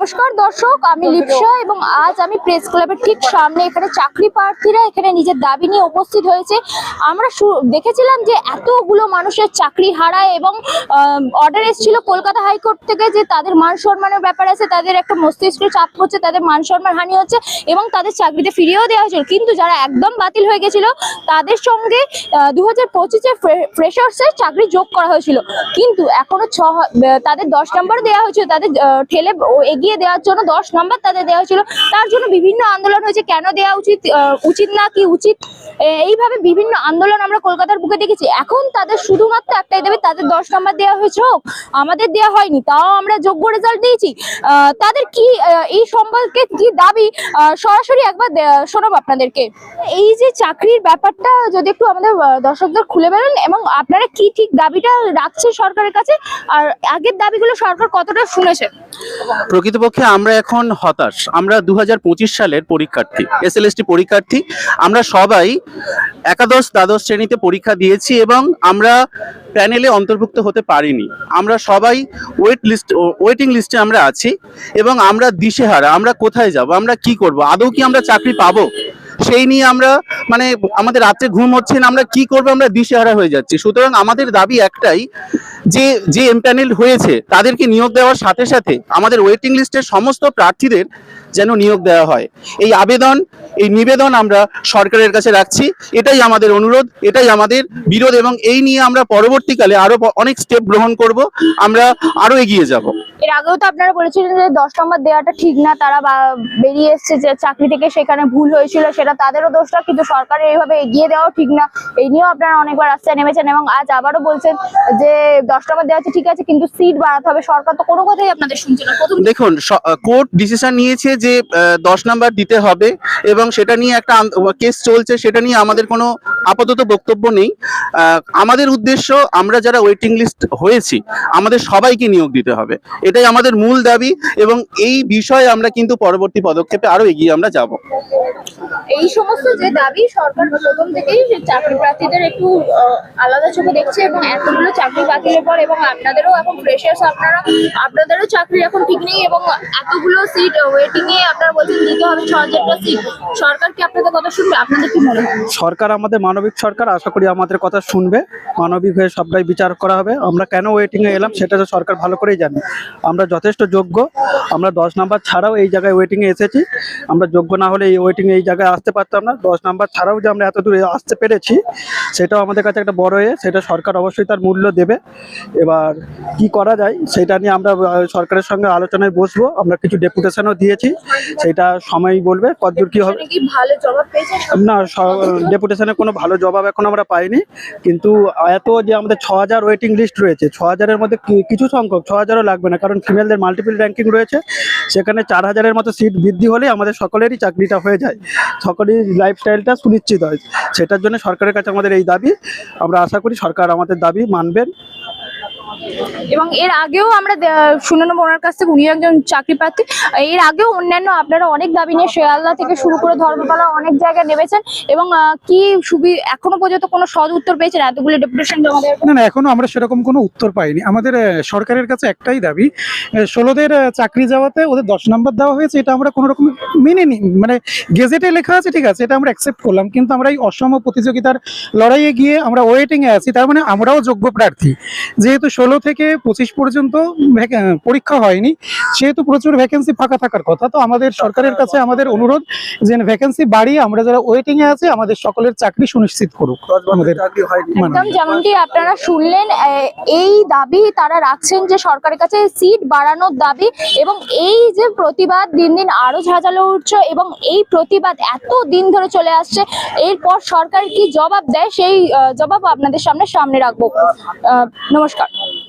নমস্কার দর্শক, আমি লিপসা এবং আজ আমি প্রেস ক্লাবের ঠিক সামনে এখানে চাকরি প্রার্থীরা এখানে নিজের দাবি নিয়ে উপস্থিত হয়েছে। আমরা দেখেছিলাম যে এতগুলো মানুষের চাকরি হারায় এবং অর্ডার এসেছিল কলকাতা হাইকোর্ট থেকে যে তাদের মান সম্মানের ব্যাপার আছে, তাদের একটা মস্তিষ্কে চাপ হচ্ছে, তাদের মান সম্মান হানি হচ্ছে এবং তাদের চাকরিতে ফিরিয়েও দেওয়া হয়েছিল। কিন্তু যারা একদম বাতিল হয়ে গেছিল তাদের সঙ্গে 2025-এ ফ্রেশার্সের চাকরি যোগ করা হয়েছিল, কিন্তু এখনো তাদের 10 নম্বর দেওয়া হয়েছিল, তাদের ঠেলে এগিয়ে দেওয়ার জন্য 10 নম্বর তাদের দেওয়া হয়েছিল। তার জন্য বিভিন্ন আন্দোলন হয়েছে, কেন দেওয়া উচিত না কি উচিত, এইভাবে বিভিন্ন আন্দোলন আমরা কলকাতার বুকে দেখেছি। এখন তাদের শুধুমাত্র একটাই দাবি, তাদের 10 নম্বর দেওয়া হয়েছে হোক, আমাদের দেওয়া হয়নি, তাও আমরা যোগ্য রেজাল্ট দিয়েছি। তাদের কি এই সম্পর্কে কি দাবি সরাসরি একবার শোনাবো আপনাদেরকে। এই যে চাকরির ব্যাপারটা যদি একটু আমাদের দর্শকদের খুলে বলেন এবং আপনারা কি ঠিক দাবিটা রাখছেন সরকারের কাছে, আর আগের দাবিগুলো সরকার কতটা শুনেছে। প্রকৃতপক্ষে আমরা এখন হতাশ। আমরা 2025 সালের পরীক্ষার্থী, এসএলএসটি পরীক্ষার্থী। আমরা সবাই একাদশ দ্বাদশ শ্রেণীতে পরীক্ষা দিয়েছি এবং আমরা প্যানেলে অন্তর্ভুক্ত হতে পারিনি। আমরা সবাই ওয়েটিং লিস্টে আমরা আছি এবং আমরা দিশেহারা। আমরা কোথায় যাব, আমরা কি করব, আদৌ কি আমরা চাকরি পাবো, সেই নিয়ে আমরা আমাদের রাত্রে ঘুম হচ্ছে না, আমরা কি করবো, আমরা দিশেহারা হয়ে যাচ্ছি। সুতরাং আমাদের দাবি একটাই, যে এমপ্যানেল হয়েছে তাদেরকে নিয়োগ দেওয়ার সাথে সাথে আমাদের ওয়েটিং লিস্টের সমস্ত প্রার্থীদের যেন নিয়োগ দেওয়া হয়। এই নিবেদন আমরা সরকারের কাছে রাখছি। এটাই আমাদের অনুরোধ, এটাই আমাদের বিরোধ এবং এই নিয়ে আমরা পরবর্তীকালে আরো অনেক স্টেপ গ্রহণ করব, আমরা আরো এগিয়ে যাব। এর আগেও তো আপনারা বলেছিলেন যে 10 নম্বর দেওয়াটা ঠিক না, তারা বেরিয়ে এসছে যে চাকরি থেকে, সেখানে ভুল হয়েছিল, সেটা তাদেরও দোষটা, কিন্তু সরকারের এইভাবে এগিয়ে দেওয়াও ঠিক না। এই নিয়েও আপনারা অনেকবার রাস্তায় নেমেছেন এবং আজ আবারও বলছেন যে 10 নম্বর দেওয়া আছে ঠিক আছে, কিন্তু সিট বাড়াতে হবে। সরকার তো কোনো কথাই আপনাদের শুনছে না। দেখুন, কোর্ট ডিসিশন নিয়েছে যে 10 নম্বর দিতে হবে এবং সেটা নিয়ে একটা কেস চলছে, সেটা নিয়ে আমাদের কোনো আপাতত বক্তব্য নেই। আমাদের উদ্দেশ্য, আমরা যারা ওয়েটিং লিস্ট হয়েছি আমাদের সবাইকে নিয়োগ দিতে হবে, এটাই আমাদের মূল দাবি এবং এই বিষয়ে আমরা কিন্তু পরবর্তী পদক্ষেপে আরো এগিয়ে আমরা যাব। এই সমস্ত যে দাবি সরকার প্রথম থেকেই চাকরি প্রার্থীদের একটু আলাদা চোখে দেখছে এবং এতগুলো চাকরি বাতিলের পর এবং আপনাদেরও এখন ফ্রেশার্স, আপনাদেরও চাকরি এখন ঠিক নেই এবং এতগুলো সিট ওয়েটিং এ আপনারা বলছেন দিতে হবে 6000টা সিট। সরকার কি আপনাদের কথা শুনবে? আপনাদের কি মনে হয়? সরকার আমাদের মানবিক সরকার, আশা করি আমাদের কথা শুনবে, মানবিক হয়ে সবটাই বিচার করা হবে। আমরা কেন ওয়েটিং এ এলাম সেটা তো সরকার ভালো করেই জানে। আমরা যথেষ্ট যোগ্য, আমরা 10 নাম্বার ছাড়াও এই জায়গায় ওয়েটিং এ এসেছি। আমরা যোগ্য না হলে এই ওয়েটিং এই জায়গায় আসতে পারতাম না। 10 নাম্বার ছাড়াও যে আমরা এত দূরে আসতে পেরেছি সেটাও আমাদের কাছে একটা বড় সেটা সরকার অবশ্যই তার মূল্য দেবে। এবার কি করা যায় সেটা নিয়ে আমরা সরকারের সঙ্গে আলোচনায় বসবো। আমরা কিছু ডেপুটেশনও দিয়েছি, সেটা সময়ই বলবে কতদূর কি হবে। না, ডেপুটেশনে কোনো ভালো জবাব এখন আমরা পাইনি, কিন্তু এত যে আমাদের 6000 ওয়েটিং লিস্ট রয়েছে, 6000-এর মধ্যে কিছু সংখ্যক, 6000-ও লাগবে না, কারণ ফিমেলদের মাল্টিপল র্যাঙ্কিং রয়েছে, সেখানে 4000-এর মতো সিট বৃদ্ধি হলে আমাদের সকলেরই চাকরিটা হয়ে যায়, সকলেরই লাইফস্টাইলটা সুনিশ্চিত হয়। সেটার জন্য সরকারের কাছে আমাদের এই দাবি। আমরা আশা করি সরকার আমাদের দাবি মানবেন। এবং এর আগেও আমরা শুনে নেবো ওনার কাছ থেকে, উনি একজন চাকরি প্রার্থী। এর আগেও অন্যান্য আপনারা অনেক দাবি নিয়ে শিয়ালদা থেকে শুরু করে ধর্মতলা অনেক জায়গায় নেমেছেন এবং কি এখনো পর্যন্ত কোনো সদ উত্তর পেয়েছেন এতগুলো ডেপুটেশন জমা দেওয়ার? না, এখনো আমরা সেরকম কোনো উত্তর পাইনি। আমাদের সরকারের কাছে একটাই দাবি, 16দের চাকরি যাওয়াতে ওদের 10 নম্বর দেওয়া হয়েছে, এটা আমরা কোনো রকম মেনে নিই। গেজেটে লেখা আছে ঠিক আছে, এটা আমরা অ্যাকসেপ্ট করলাম, কিন্তু আমরা এই অসম প্রতিযোগিতার লড়াইয়ে গিয়ে আমরা ওয়েটিং এ আছি, তার মানে আমরাও যোগ্য প্রার্থী। যেহেতু 16 থেকে 25 পর্যন্ত পরীক্ষা হয়নি, সেহেতু প্রচুর ভ্যাকেন্সি ফাঁকা থাকার কথা। তো আমাদের সরকারের কাছে আমাদের অনুরোধ যে ভ্যাকেন্সি বাড়িয়ে আমরা যারা ওয়েটিং এ আছে আমাদের সকলের চাকরি সুনিশ্চিত করুক। আমাদের একদম যেমনটি আপনারা শুনলেন, এই দাবি তারা রাখছেন যে সরকারের কাছে সিট বাড়ানোর দাবি এবং এই যে প্রতিবাদ দিন দিন আরো ঝাঁঝালো উঠছে এবং এই প্রতিবাদ এত দিন ধরে চলে আসছে, এরপর সরকার কি জবাব দেয় সেই জবাব আপনাদের সামনে রাখবো। নমস্কার।